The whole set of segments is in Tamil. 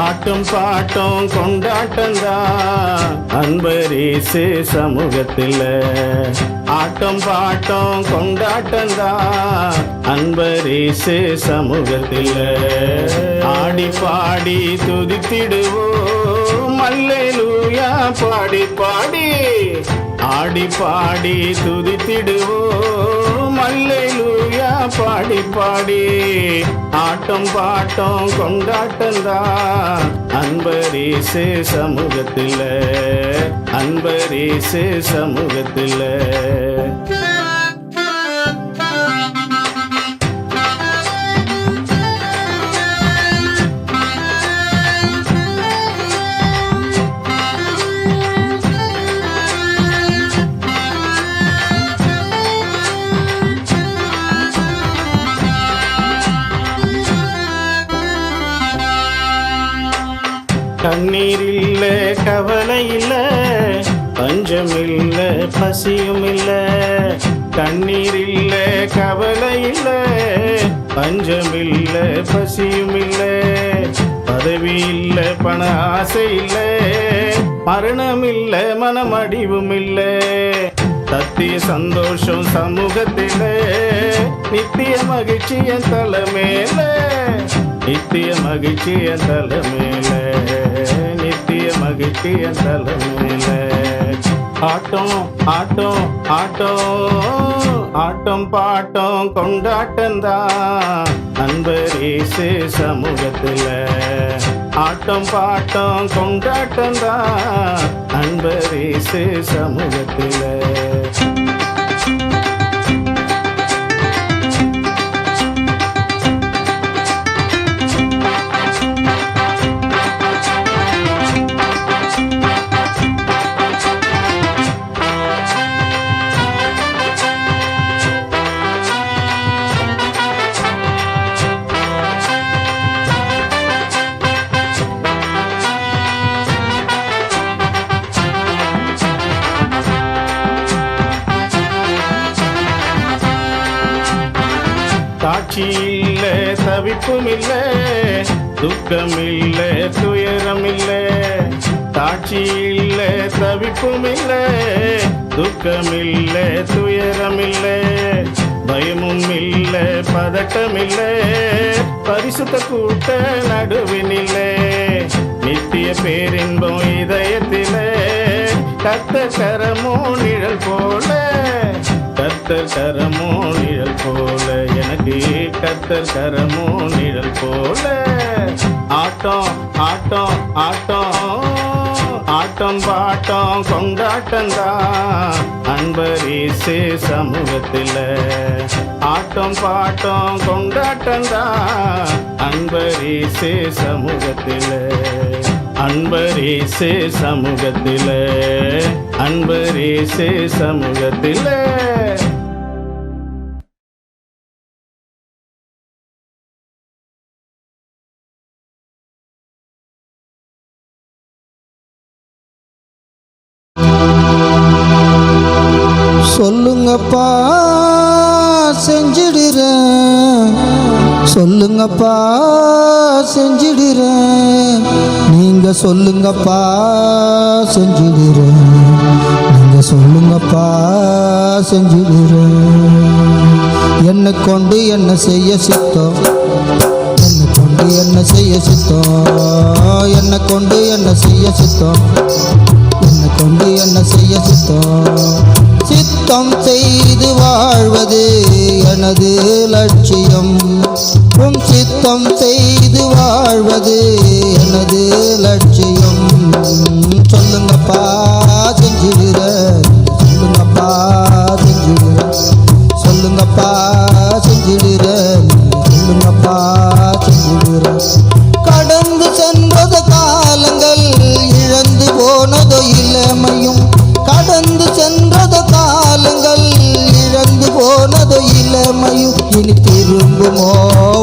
ஆட்டம் பாட்டம் கொண்டாட்டம்தான் அன்பரீசு சமூகத்தில். ஆட்டம் பாட்டம் கொண்டாட்டம்தான் அன்பரீசு சமூகத்தில். ஆடி பாடி துதித்திடுவோம் அல்லேலூயா பாடி பாடி. ஆடி பாடி துதித்திடுவோம் அல்லேலூயா பாடி பாடி. ஆட்டம் பாட்டம் கொண்டாட்டம்தான் அன்பரீசு சமூகத்தில். அன்பரீசு சமூகத்தில். கண்ணீர் இல்ல கவலை இல்ல பஞ்சம் இல்ல பசியும் இல்ல. கண்ணீர் இல்ல கவலை இல்ல பஞ்சம் இல்ல பசியும் இல்ல. பதவி இல்ல பண ஆசை இல்ல மரணம் இல்ல மனமடிவும் இல்ல. சத்திய சந்தோஷம் சமூகத்தில நித்திய மகிழ்ச்சி என் தலைமேல. நித்திய மகிழ்ச்சி என் தலைமேல. நித்திய மகிழ்ச்சி என் தலைமேல. ஆட்டம் ஆட்டம் ஆட்டம் ஆட்டம் பாட்டம் கொண்டாட்டம்தான் அன்பரீசு சமூகத்தில். ஆட்டம் பாட்டம் கொண்டாட்டம்தான் அன்பரீசு சமூகத்தில். சாட்சி இல்ல தவிப்பும் இல்ல துக்கம் இல்ல துயரம் இல்ல. சாட்சி இல்ல தவிப்பும் இல்ல துக்கம் இல்ல துயரம் இல்ல. பயமும் இல்ல பதட்டம் இல்ல பரிசுத்த கூட்ட நடுவினில்ல. நித்திய பேரின்பம் இதயத்தில கர்த்தர் கரமோ நிழல் போல. கர்த்தர் கரமோ நிழல் போல எனக்கு கர்த்தர் கரமோ நிழல் போல. ஆட்டம் ஆட்டம் ஆட்டம் ஆட்டம் பாட்டம் கொண்டாட்டம்தான் அன்பரீசு சமூகத்தில். ஆட்டம் பாட்டம் கொண்டாட்டம்தான் அன்பரீசு சமூகத்தில். அன்பரீசு சமூகத்தில். அன்பரீசு சமூகத்தில். சொல்லுங்கப்பா செஞ்சிடுறேன். சொல்லுங்கப்பா செஞ்சிடுறேன். நீங்க சொல்லுங்கப்பா செஞ்சிடுறேன். நீங்க சொல்லுங்கப்பா செஞ்சிடுறேன். என்னை கொண்டு என்ன செய்ய சித்தம். என்னை கொண்டு என்ன செய்ய சித்தம். என்னை கொண்டு என்ன செய்ய சித்தம். என்னை கொண்டு என்ன செய்ய சித்தம். சித்தம் செய்து வாழ்வது எனது லட்சியம். உம் சித்தம் செய்து வாழ்வது எனது லட்சியம். சொல்லுங்கப்பா செஞ்சிடுற. சொல்லுங்கப்பா செஞ்சிடுற. சொல்லுங்கப்பா செஞ்சிடுற. காலங்கள் இழந்து போனதோ இளமையும் இனி திரும்புமோ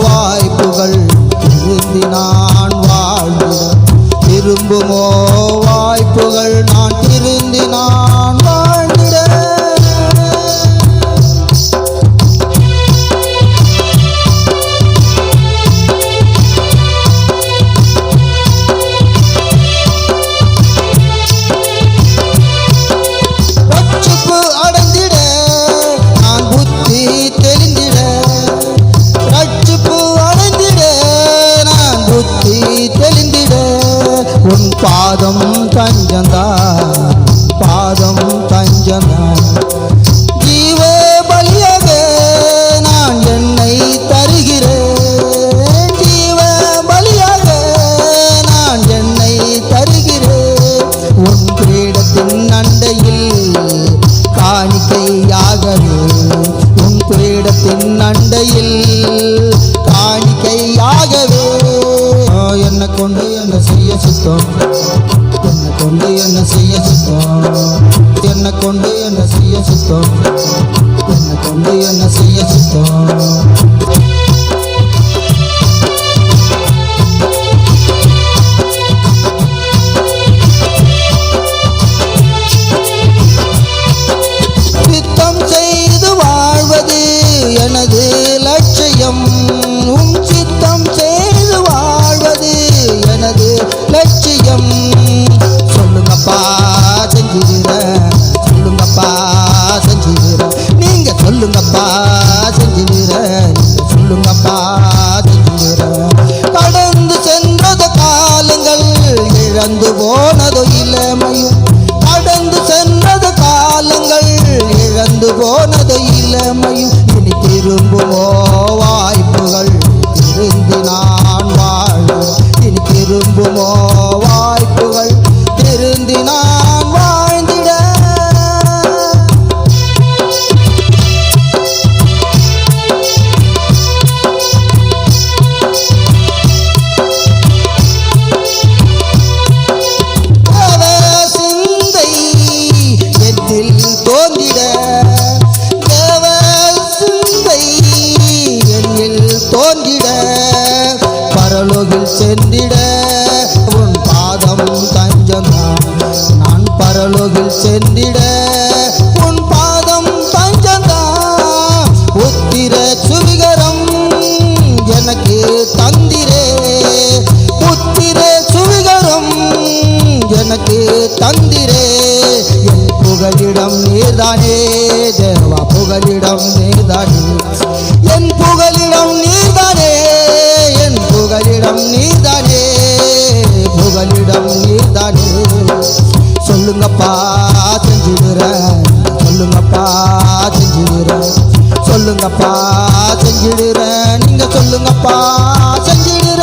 வாய்ப்புகள் திருந்தி நான் வாழ்ந்திட திரும்புமோ வாய்ப்புகள் நான் திருந்தி நான் வாழ்ந்திட உன் பாதம் தஞ்சந்தான் பாதம் தஞ்சந்தான் ஜீவ பலியாக நான் என்னை தருகிறேன் ஜீவ பலியாக நான் என்னை தருகிறேன் உன் பீடத்தின் அண்டையில் காணிக்கையாகவே உன் பீடத்தின் அண்டையில் காணிக்கையாகவே என்னை கொண்டு என்ன செய்ய சித்தம் என்னை கொண்டு என்ன செய்ய சித்தம் என்னை கொண்டு என்ன செய்ய சித்தம் என்னை கொண்டு என்ன செய்ய சித்தம் சித்தம் செய்து வாழ்வது எனது லட்சியம் உன் சித்தம் செய்து வாழ்வது எனது லட்சியம் சொல்லுங்கப்பா செஞ்சிடுற சொல்லுங்கப்பா செஞ்சிடுற நீங்க சொல்லுங்கப்பா செஞ்சிடுற நீங்க சொல்லுங்கப்பா செஞ்சிடுற கடந்து சென்றது காலங்கள் இழந்து போனதோ இளமையும் கடந்து சென்றது காலங்கள் இழந்து போனது இளமையும் இனி திரும்புமோ வாய்ப்புகள் திருந்தி நான் வாழ இனி திரும்புமோ வாய்ப்புகள் திருந்தி நான் வாழ்ந்திட சிந்தை என்னில் தோன்றிட தேவ சிந்தை என்னில் தோன்றிட பரலோகில் சென்றிட உன் பாதம் தஞ்சந்தான் நான் பரலோகில் சென்றிட உன் பாதம் தஞ்சந்தான் புத்திர சுவிகரம் எனக்கு தந்திரே புத்திர சுவிகரம் எனக்கு தந்திரே என் புகலிடம் நீர்தானே தேவா புகலிடம் நீர்தானே என் புகலிடம் நீர்தானே என் புகலிடம் நீர்தானே புகலிடம் நீர்தானே சொல்லுங்கப்பா செஞ்சிடுற சொல்லுங்கப்பா செஞ்சிடுற சொல்லுங்கப்பா செஞ்சிடுற நீங்க சொல்லுங்கப்பா செஞ்சிடுற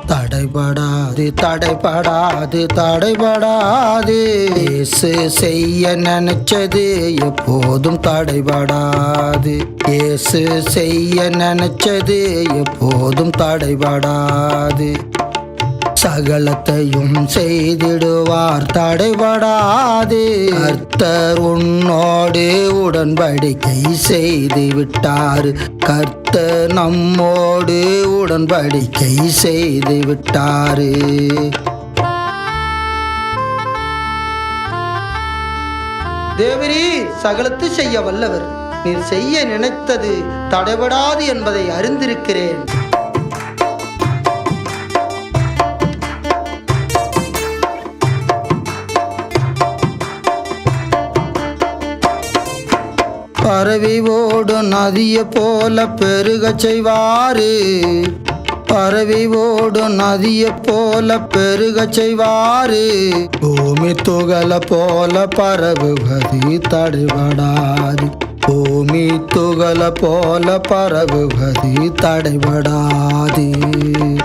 தடைபடாது தடைபடாது தடைபடாது இயேசு செய்ய நினைச்சது எப்போதும் தடைபடாது இயேசு செய்ய நினைச்சது எப்போதும் தடைபடாது சகலத்தையும் செய்திடுவார் தடைபடாது கர்த்தர் உன்னோடு உடன்படிக்கை செய்து விட்டார் கர்த்தர் நம்மோடு உடன்படிக்கை செய்து விட்டாரு தேவரீர் சகலத்து செய்ய வல்லவர் நீர் செய்ய நினைத்தது தடைபடாது என்பதை அறிந்திருக்கிறேன் பரவி ஓடும் நதியை போல பெருகச் செய்வாரு பரவி ஓடும் நதியை போல பெருகச் செய்வாரு பூமி துகள போல பரவுவது தடைபடாது பூமி துகள போல பரவுவது தடைபடாது.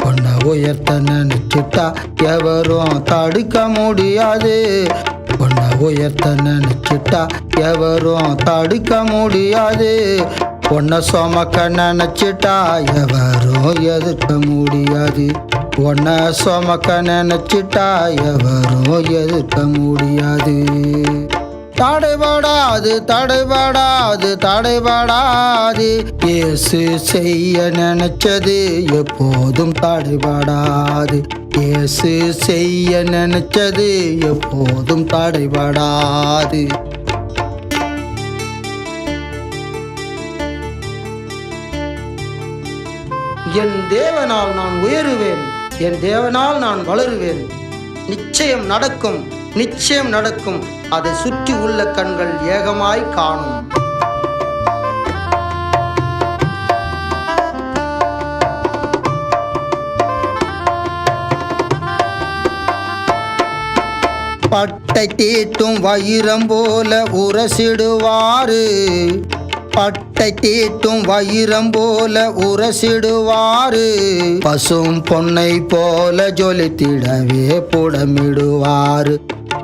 உன்னை உயர்த்த நினைச்சிட்டா எவரும் தடுக்க முடியாது. உன்னை உயர்த்த நினைச்சிட்டா எவரும் தடுக்க முடியாது. உன்னை சுமக்க நினைச்சிட்டா எவரும் எதிர்க்க முடியாது. உன்னை சுமக்க நினைச்சிட்டா எவரும் எதிர்க்க முடியாது. தடைபடாது தடைபடாது தடைபடாது. இயேசு செய்ய நினைச்சது எப்போதும் தடைபடாது. இயேசு செய்ய நினைச்சது எப்போதும் தடைபடாது. என் தேவனால் நான் உயருவேன், என் தேவனால் நான் வளருவேன். நிச்சயம் நடக்கும், நிச்சயம் நடக்கும். அதை சுற்றி உள்ள கண்கள் ஏகமாய் காணும். பட்டை தீட்டும் வைரம் போல உரசிடுவாரு. பட்டை தீட்டும் வைரம் போல உரசிடுவாரு. பசும் பொன்னை போல ஜொலித்திடவே புடமிடுவாரு.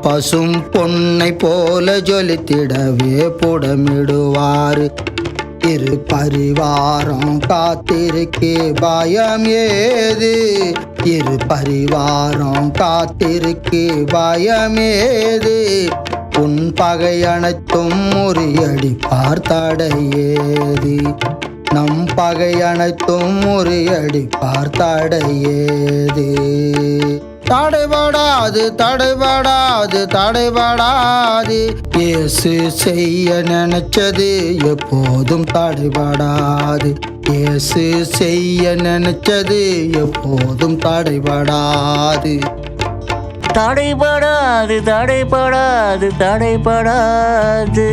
பசும் பொன்னை போல ஜொலித்திடவே புடமிடுவாரு. இரு பரிவாரம் காத்திருக்கே பயம் ஏது. இரு பரிவாரம் காத்திருக்கே பயம் ஏது. உன் பகை அனைத்தும் முறியடிப்பார் தடையேது. நம் பகை அனைத்தும் முறியடிப்பார் தடையேது. தடைபடாது தடைபடாது தடைபடாது. இயேசு செய்ய நினைச்சது எப்போதும் தடைபடாது. இயேசு செய்ய நினைச்சது எப்போதும் தடைபடாது. தடைபடாது தடைபடாது தடைபடாது.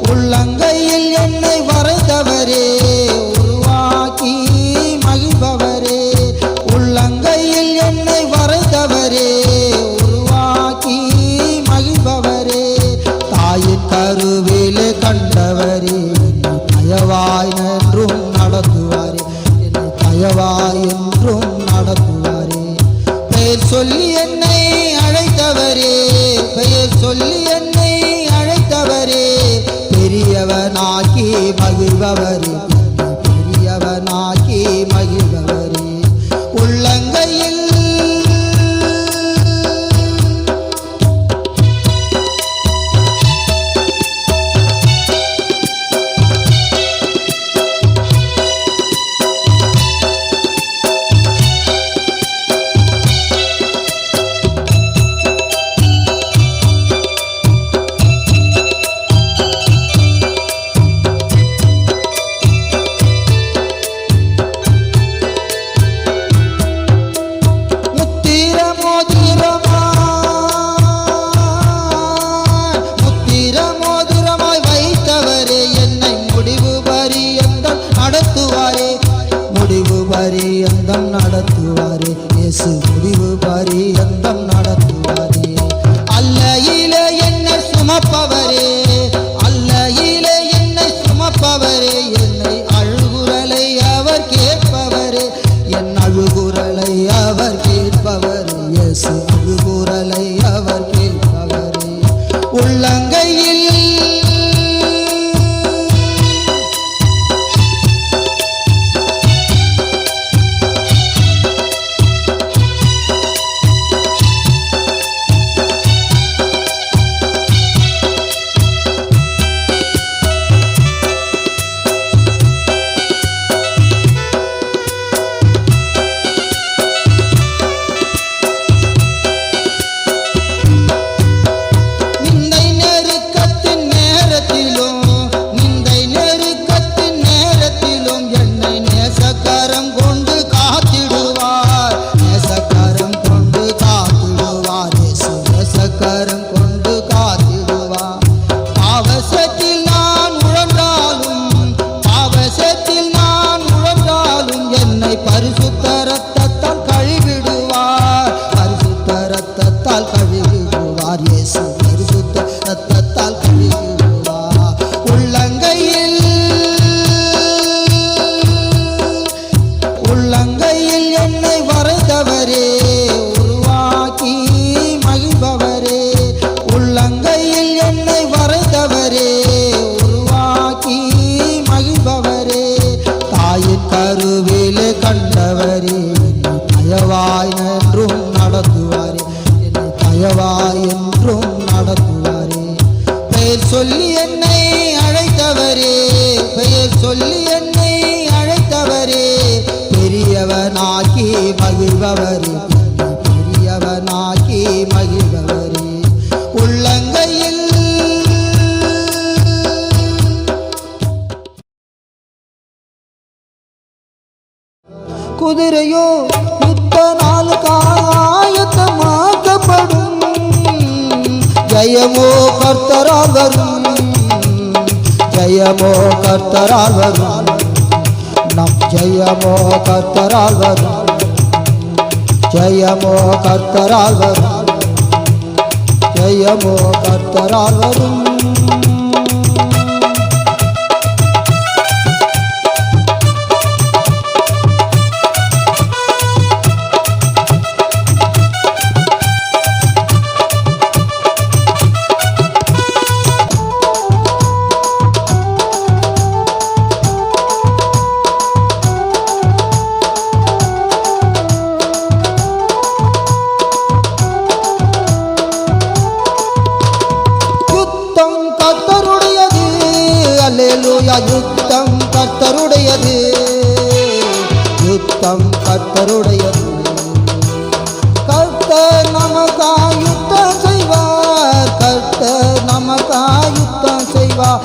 உள்ளங்கையில் என்னை வரைந்தவரே, உருவாக்கி மகிழ்பவரே. உள்ளங்கையில் என்னை வரைந்தவரே, உருவாக்கி மகிழ்பவரே. தாயின் கருவிலே கண்டவரே, என்னை தயவாய் என்றும் நடத்துவாரே. என்னை தயவாய் என்றும் நடத்துவாரே. பெயர் சொல்லி என்னை அழைத்தவரே, பெயர் சொல்லி என்னை அழைத்தவரே. பெரியவனாக்கி மகிழ்பவரே, பெரியவனாக்கி மகிழ்பவரே. உள்ளங்கையில் பரியந்தம் நடத்துவாரே. இயேசு முடிவு பரியந்தம் நடத்துவாரே. அல்லையிலே என்னை சுமப்பவரே, அல்லையிலே என்னை சுமப்பவரே. என்னை அழுகுரலை அவர் கேட்பவரே, என் அழுகுரலை அவர் கேட்பவரே. இயேசு அழுகுரலை அவர் கேட்பவரே. உள்ளங்கையில் படைத்தவரே, உருவாக்கி மகிழ்பவரே, தாயின் கருவிலே கண்டவரே, என்னை தயவாய் என்றும் நடத்துவாரே, என்னை தயவாய் என்றும் நடத்துவாரே. பெயர் சொல்லி என்னை அழைத்தவரே, பெயர் சொல்லி என்னை அழைத்தவரே, பெரியவனாக்கி மகிழ்பவரே, பெரியவனாக்கி மகிழ்பவரே. உள்ளங்கையில் குதிரையோ யுத்த நாளுக்காயத்தமாக்கப்படும், ஜெயமோ கர்த்தரால் வரும், ஜெயமோ கர்த்தரால் வரும், நம் ஜெயமோ கர்த்தரால் வரும், ஜெயமோ கர்த்தரால் வரும், ஜெயமோ கர்த்தரால் வரும். யுத்தம் கர்த்தருடையது, யுத்தம் கர்த்தருடையது. கர்த்தர் நமக்காய் யுத்தம் செய்வார், கர்த்தர் நமக்காய் யுத்தம் செய்வார்.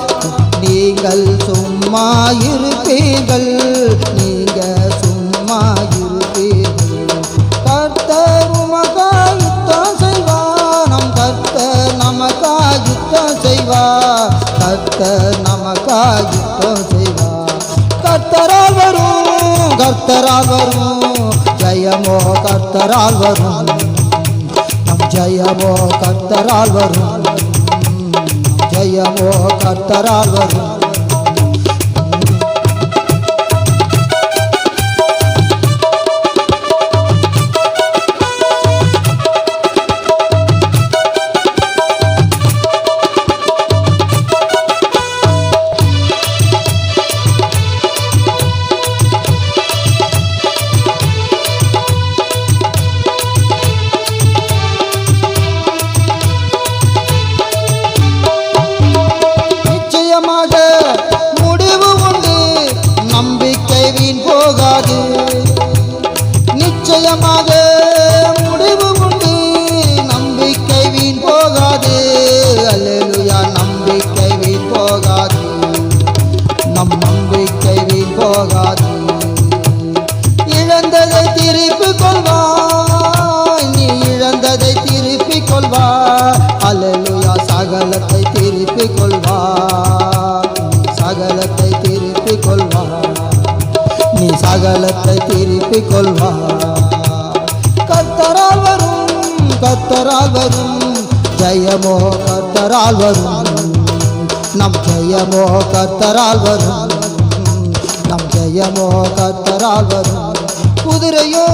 நீங்கள் சும்மா இருப்பீர்கள், நீங்கள் சும்மா இருப்பீர்கள். கர்த்தர் உமக்காய் யுத்தம் செய்வார், நம் கர்த்தர் நமக்காய் யுத்தம் செய்வார், கர்த்தர் நமக்காய் யுத்தம் செய்வார். கர்த்தரால் வரும், கர்த்தரால் வரும், ஜெயமோ கர்த்தரால் வரும், நம் ஜெயமோ கர்த்தரால் வரும், ஜெயமோ கர்த்தரால் வரும். முடிவு உண்டு, நம்பிக்கை வீண் போகாது. நிச்சயமாக முடிவு உண்டு, நம்பிக்கை வீண் போகாது. அல்லேலூயா, நம்பிக்கை வீண் போகாது, நம் நம்பிக்கை வீண் போகாது. இழந்ததை திருப்பிக் கொள்வாய், நீ இழந்ததை திருப்பிக் கொள்வாய். அல்லேலூயா, சகலத்தை திருப்பிக் கொள்வாய், சகலத்தை திருப்பிக் கொள்வாய், நீ சகலத்தை திருப்பிக் கொள்வாய். கர்த்தரால் வரும், கர்த்தரால் வரும், ஜெயமோ கர்த்தரால் வரும், நம் ஜெயமோ கர்த்தரால் வரும், நம் ஜெயமோ கர்த்தரால் வரும். குதிரையோ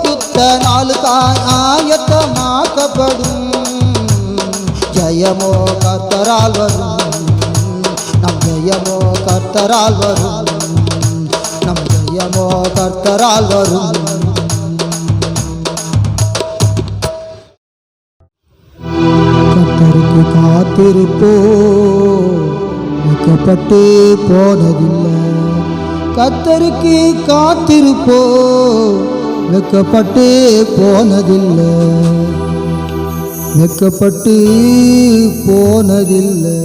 யுத்த நாளுக்காய் ஆயத்தமாக்கப்படும், ஜெயமோ கர்த்தரால் வரும், நம் ஜெயமோ கர்த்தரால் வரும், நம் ஜெயமோ கர்த்தரால் வரும். கர்த்தருக்கு காத்திருப்போ வெட்கப்பட்டு போனதில்லை, கர்த்தருக்கு காத்திருப்போ வெட்கப்பட்டு போனதில்லை, வெட்கப்பட்டு போனதில்லை.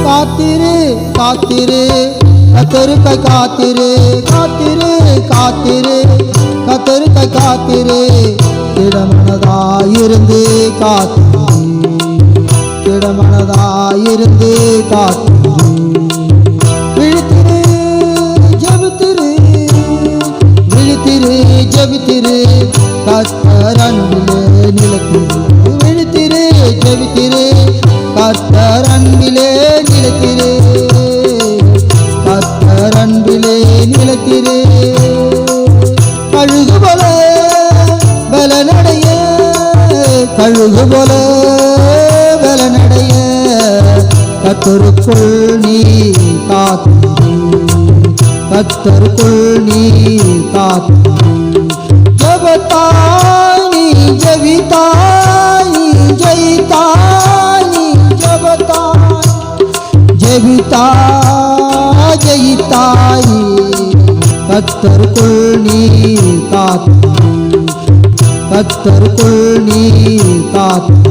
காத்திரு காத்திரு கர்த்தருக்காய் காத்திரு, காத்திரு காத்திரு கர்த்தருக்காய் காத்திரு. திடமனதாயிருந்து காத்திரு, திடமனதாயிருந்து காத்திரு. விழித்திரு ஜெபித்திரு, விழித்திரு ஜெபித்திரு, கர்த்தர் அன்பிலே நிலைத்திரு. விழித்திரு ஜெபித்திரு, கர்த்தர் அன்பிலே நிலைத்திரு, கர்த்தர் அன்பிலே நிலைத்திரு. கழுகு போல பலனடைய, கழுகு போல பலனடைய, கர்த்தருக்குள் நீ காத்திரு, கர்த்தருக்குள் நீ காத்திரு. ஜெபத்தாய் நீ ஜெபித்தாய் நீ ஜெயித்தாய் நீ ஜெபத்தாய் ஜெபித்தாய் ஜெயித்தாய். கர்த்தருக்குள் நீ காத்திரு, கர்த்தருக்குள் நீ காத்திரு.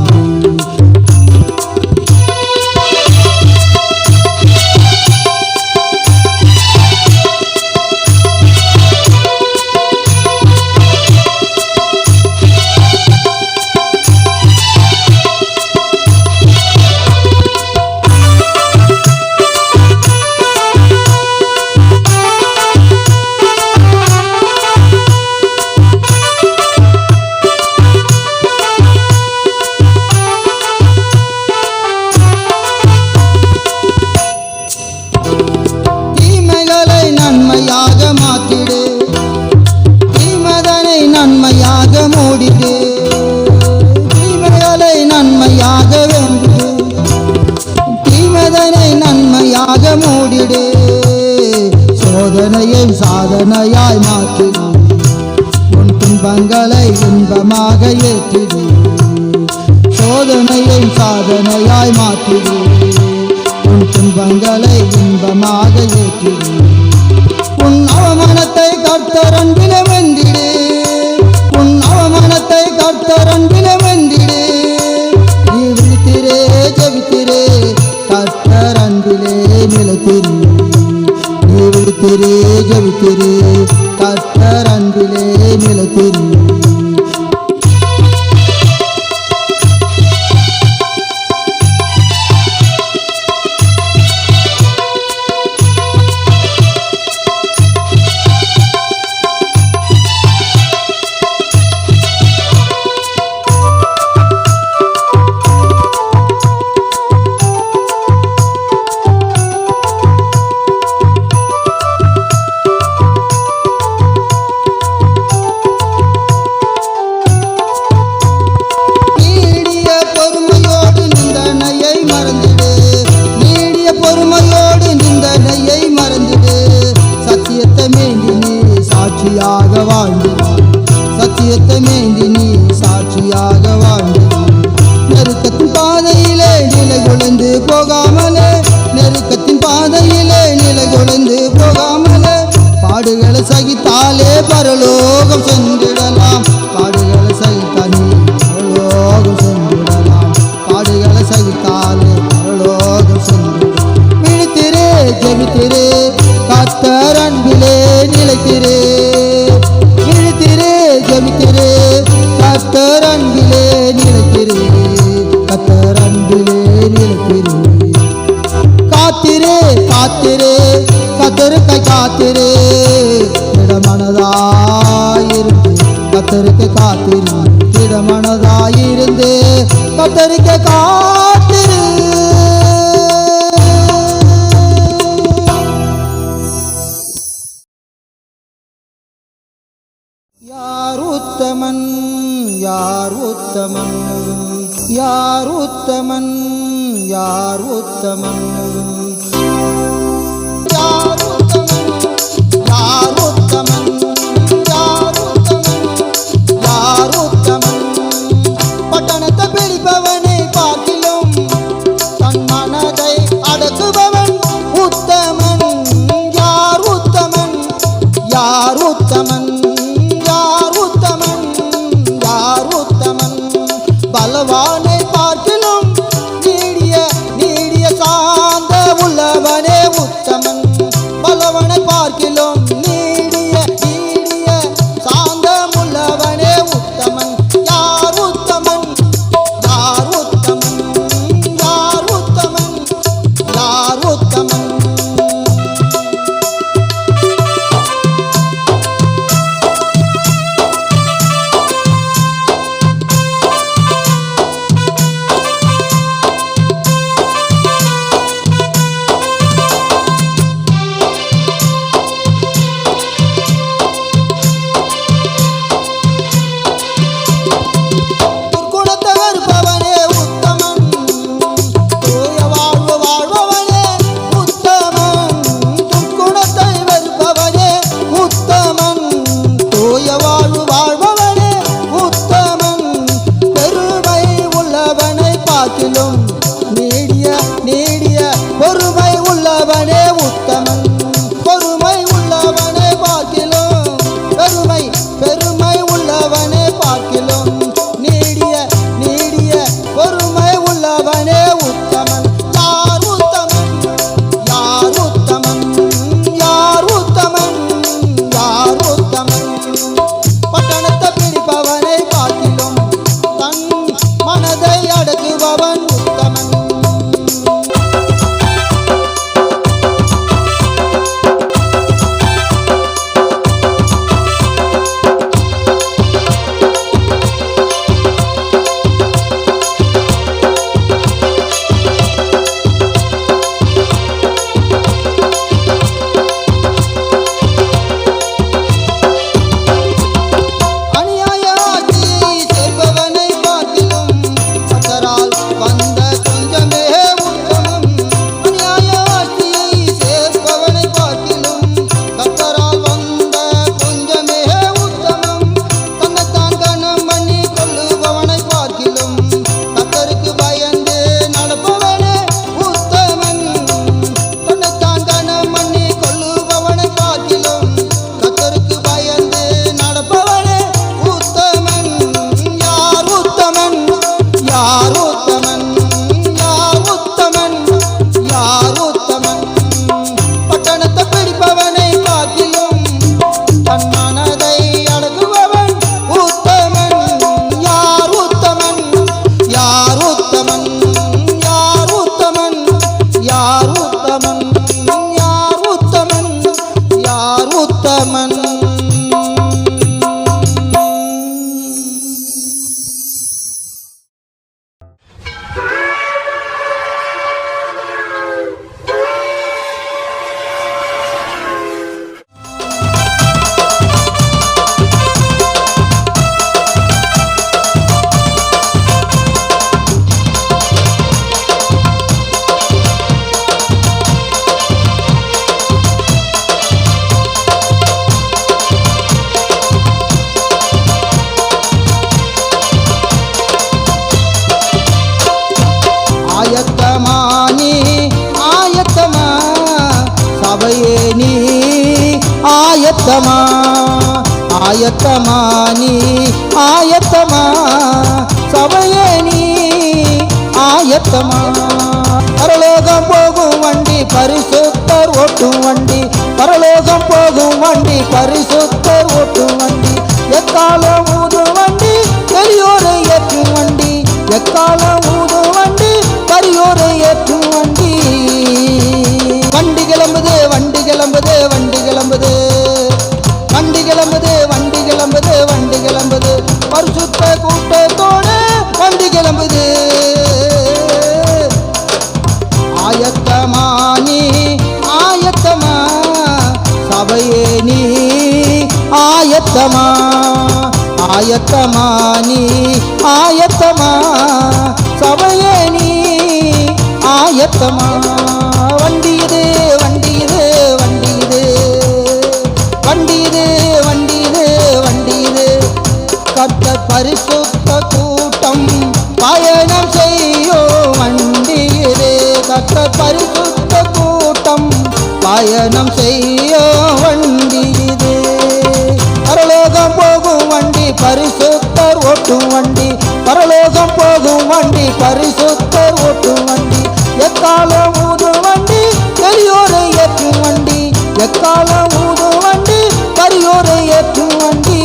நன்மையாக மூடிடு, தீமைகளை நன்மையாக வென்றிடு, தீமைதனை நன்மையாக மூடிடு. சோதனையை சாதனையாய் மாற்றிடு, உன் துன்பங்களை இன்பமாக ஏற்றிடு. சோதனையை சாதனையாய் மாற்றிடு, உன் துன்பங்களை இன்பமாக ஏற்றிடு. உன் அவமானத்தை கர்த்தர் அன்பிலே வென்றிடு, உன் அவமானத்தை கர்த்தர் அன்பிலே வென்றிடு. நீ விழித்திரே ஜெபித்திரே கர்த்தர் அன்பிலே நிலைத்திரு, நீ விழித்திரே ஜெபித்திரே கர்த்தர் அன்பிலே நிலைத்திரு. சாட்சியாக வாழ்ந்திரு, சத்தியத்தை மேந்தி நீ சாட்சியாக வாழ்ந்திரு. நெருக்கத்தின் பாதையிலே நிலை குலைந்து போகாமலே, நெருக்கத்தின் பாதையிலே நிலை குலைந்து போகாமலே. பாடுகளை சகித்தாலே பரலோகம் சென்றிடலாம், பாடுகளை சகித்தால் நீ பரலோகம் சென்றிடலாம், பாடுகளை சகித்தாலே பரலோகம் சென்றிடலாம். விழித்திரே ஜெபித்திரே கர்த்தர் அன்பிலே நிலைத்திரே, விழித்திரே ஜெபித்திரே கர்த்தர் அன்பிலே நிலைத்திரே, கர்த்தர் அன்பிலே நிலைத்திரே. காத்திரே காத்திரே கர்த்தருக்கு காத்திரே, திடமனதாயிருந்து கர்த்தருக்கு காத்திரு, திடமனதாயிருந்து கர்த்தருக்கு காத்திரு. யார் உத்தமன் யார் உத்தமன் யார் உத்தமன் யார் உத்தமன் யார் உத்தமன் யார் உத்தமன் யார் உத்தமன் யார் உத்தமன். பட்டணத்தை பிடிப்பவனை பார்க்கிலும் தன் மனதை அடக்குபவன் உத்தமன். யார் உத்தமன் யார் உத்தமன் யார் உத்தமன் யார் உத்தமன். பலவானை பார்க்கிலும் நீடிய நீடிய சாந்த உள்ளவனே பார்க்கிலும் நீடிய நீடிய பொறுமை உள்ளவனே உத்தமன். பொறுமை உள்ளவனே பார்க்கிலும் பெருமை பெருமை உள்ளவனே பார்க்கிலும் நீடிய நீடிய பொறுமை உள்ளவனே உத்தமன். யார் உத்தமன் யார் உத்தமன் யார் உத்தமன் யார் உத்தமன். பட்டணத்தை பிடிப்பவனை பார்க்கிலும் தன் மனதை அடக்குபவன் உத்தமன். அநியாய ஆட்சி செய்பவனை பார்க்கிலும் கர்த்தரால் வந்த கொஞ்சமே உத்தமம். அநியாய ஆட்சியை சேர்ப்பவனை பார்க்கிலும் கர்த்தரால் வந்த கொஞ்சமே உத்தமம். தன்னைத்தான் கனம் பண்ணி கொள்ளுபவனை பார்க்கிலும் கர்த்தருக்கு பயந்து நடப்பவனே உத்தமன். தன்னைத்தான் கனம் பண்ணி கொள்ளுபவனை பார்க்கிலும் கர்த்தருக்கு பயந்து நடப்பவனே உத்தமன். யார் உத்தமன் யார் உத்தமன் யார் உத்தமன் யார் உத்தமன். பட்டணத்தை பிடிப்பவனை பார்க்கிலும் தன் மனதை அடக்குபவன் உத்தமன். யார் உத்தமன் யார் உத்தமன் யார் உத்தமன் யார் உத்தமன் யார் உத்தமன் யார் உத்தமன். ஆயத்தமானி ஆயத்தமா சபையே நீ ஆயத்தமா ஆயத்தமானி ஆயத்தமா சபையே நீ ஆயத்தமா. பரலோகம் போகும் வண்டி பரிசுத்தர் ஓட்டும் வண்டி. பரலோகம் போகும் வண்டி பரிசுத்தர் ஓட்டும் வண்டி. எக்காலம் ஊதும் வண்டி பெரியோரை ஏற்றும் வண்டி. எக்காலம் ஊதும் வண்டி பெரியோரை ஏற்றும் வண்டி. வண்டி கிளம்புது வண்டி கிளம்புது வண்டி கிளம்புது வண்டி கிளம்புது வண்டி கிளம்புது வண்டி கிளம்புது. பரிசுத்த கூட்டத்தோடு வண்டி கிளம்புது. ஆயத்தமா நீ ஆயத்தமா சபையே நீ ஆயத்தமா ஆயத்தமா நீ ஆயத்தமா சபையே நீ ஆயத்தமா. வண்டி இது வண்டி இது வண்டி இது வண்டி இது வண்டி இது வண்டி இது. கர்த்தர் பரிசுத்த கூட்டம் பயணம் செய்யும் வண்டி இது. கர்த்தர் பரிசுத்த கூட்டம் பயணம் செய்யும் வண்டி இது. பரலோகம் போகும் வண்டி பரிசுத்தர் ஓட்டும் வண்டி. பரலோகம் போகும் வண்டி பரிசுத்தர் ஓட்டும் வண்டி. எக்காலம் ஊதும் வண்டி பெரியோரை ஏற்றும் வண்டி. எக்காலம் ஊதும் வண்டி பெரியோரை ஏற்றும் வண்டி.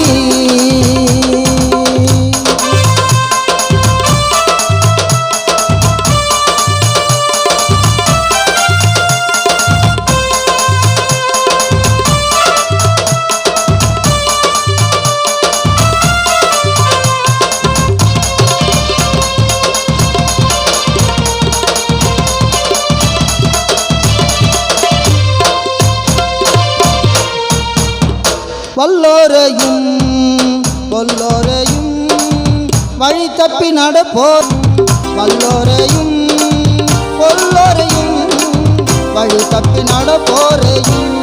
வல்லோரையும் கொல்லோரையும் வழி தப்பி நடப்போர். வல்லோரையும் கொல்லோரையும் வழி தப்பி நடப்போரையும்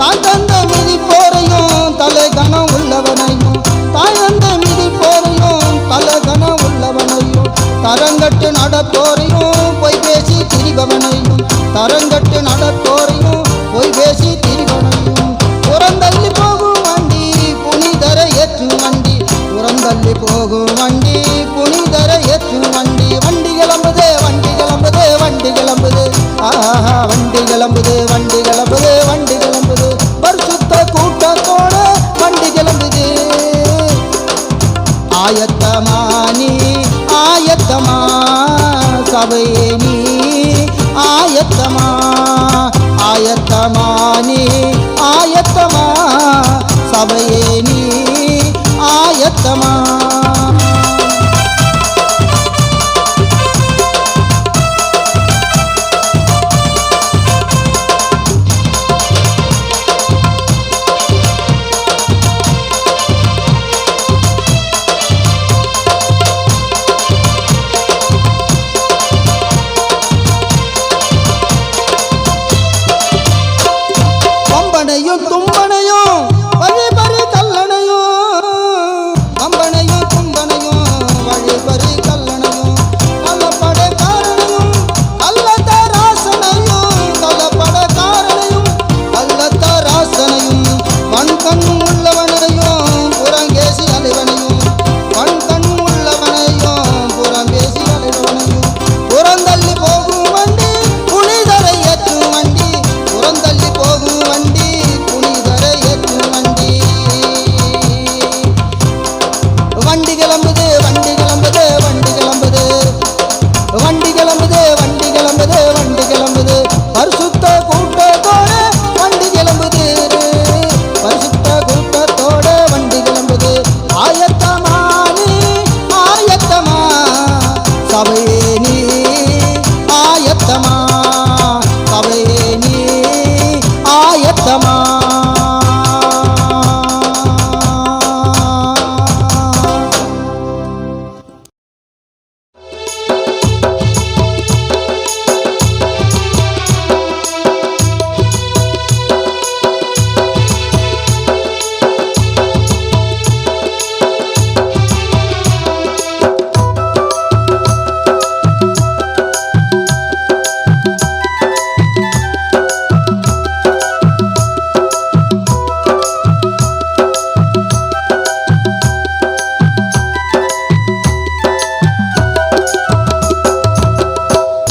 தான் தந்த மிதிப்போரையும் தலை கணம் உள்ளவனையும் தாய் தந்த மிதிப்போரையும் தலை கணம் உள்ளவனையும் தரங்கட்டு நடப்போரையும் பொய் பேசி திரிபவனையும் தரங்கட்டு நடப்போரையும் பொய் பேசி திரிபவனையும் புறந்தள்ளி போகும் வண்டி புனிதர ஏற்றும் வண்டி புறந்தள்ளி போகும் வண்டி புனிதர ஏற்றும் வண்டி வண்டி கிளம்புதே வண்டி கிளம்புதே வண்டி கிளம்புது ஆஹா வண்டி கிளம்புது வண்டி கிளம்புது வண்டி கிளம்புது பரிசுத்த கூட்டத்தோட வண்டி கிளம்புது ஆயத்தமா நீ ஆயத்தமா சபையே நீ ஆயத்தமா ஆயத்தமா நீ ஆயத்தமா சபையே நீ ஆயத்தமா கம்பனையும் தும்பனையும் வழிபறி கல்லணையும் கம்பனையும் தும்பனையும் வழிபறி கல்லணையும் கள்ளப்பட காரணையும் கள்ளத்த ராசனையும் கள்ளப்பட காரணையும் கள்ளத்த ராசனையும் கண் உள்ளவனையும் புறங்கேசி அலைவனையும் கண் உள்ளவனையும் புறங்கேசி அலைவனையும் புறந்தள்ளி போகும் வண்டி புனிதரை ஏற்றும் வண்டி புறந்தள்ளி போகும் வண்டி புனிதரை ஏற்றும் வண்டி வண்டி கிளம்புது வண்டி கிளம்புது வண்டி கிளம்புது வண்டி கிளம்புது வண்டி கிளம்புது வண்டி கிளம்புது பரிசுத்த கூட்டத்தோட வண்டி கிளம்புது பரிசுத்த கூட்டத்தோட வண்டி கிளம்புது ஆயத்தமா நீ ஆயத்தமா சபையே நீ ஆயத்தமா சபையே நீ ஆயத்தமா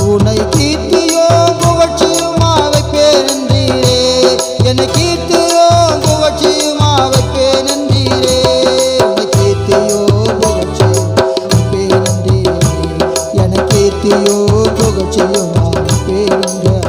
உன்னை கீர்த்தியோ புகழ்ச்சியுமா வைப்பேன் என்றீரே என்னை கீர்த்தியோ புகழ்ச்சியுமா வைப்பேன் என்றீரே என்னை கீர்த்தியோ புகழ்ச்சியுமா வைப்பேன் என்றீரே என்னை கீர்த்தியோ புகழ்ச்சியுமா வைப்பேன் என்றீரே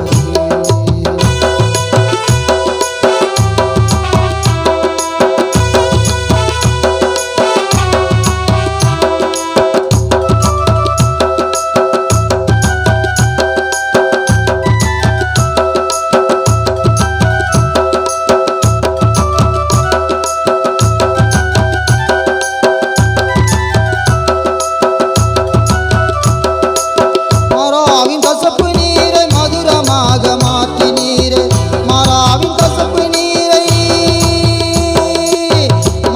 மராவின் கசப்பு நீரை மதுரமாக மாற்றினீரே மராவின் கசப்பு நீரை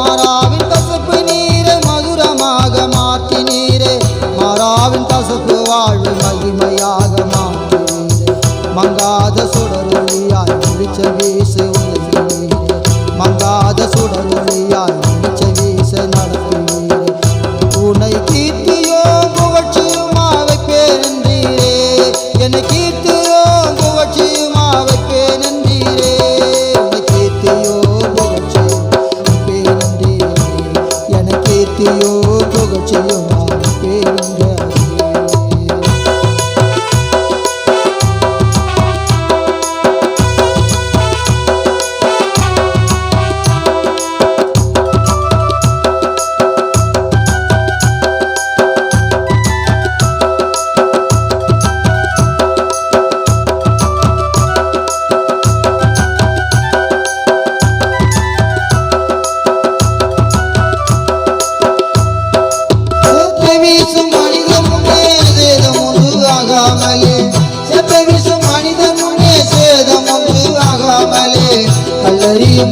மராவின் கசப்பு நீரை மதுரமாக மாற்றினீரே மராவின் கசப்பு வாழ்வு மகிமையாக மாற்றினீரே மங்காத சுடரொளியாய் வெளிச்ச வீசு உலகினீரே மங்காத சுடரொளியாய் வெளிச்ச வீச நடத்தினீரே உன்னை கீர்த்தியோ புகழ்ச்சியுமா வைப்பேன் என்றீரே என்னை கீர்த்தியோ புகழ்ச்சியுமா வைப்பேன் என்றீரே என்னை கீர்த்தியோ புகழ்ச்சியுமா வைப்பேன் என்றீரே என்னை கீர்த்தியோ புகழ்ச்சியுமா வைப்பேன் என்றீரே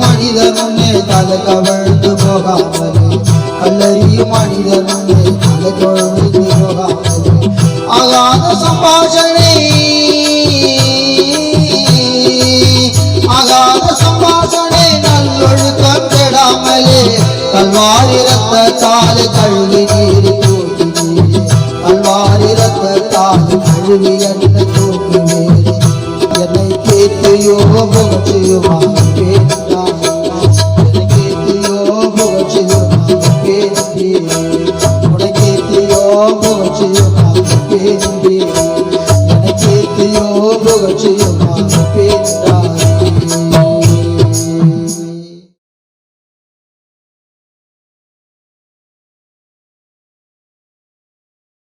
மனிதன் உன்னை தலை கவிழ்ந்து போகாமலே கல்லறியும் மனிதன் உன்னை தலை கவிழ்ந்து போகாமலே ஆகாத சம்பாஷணை ஆகாத சம்பாஷணை நல்லொழுக்கம் கெடாமலே கல்வாரி ரத்தத்தால் கழுவி நீர் தூக்கினீர் கல்வாரி ரத்தத்தால் கழுவி என்னை தூக்கினீர் என்னை கேட்டையோ புகழ்ச்சியுமாக பேசினார் என்னை கேட்டையோ புகழ்ச்சியுமாக பேசினீர் உன்னை கேட்டையோ புகழ்ச்சியுமாக பேசினீர் என்னை கேட்டையோ புகழ்ச்சியுமாக பேசினீர்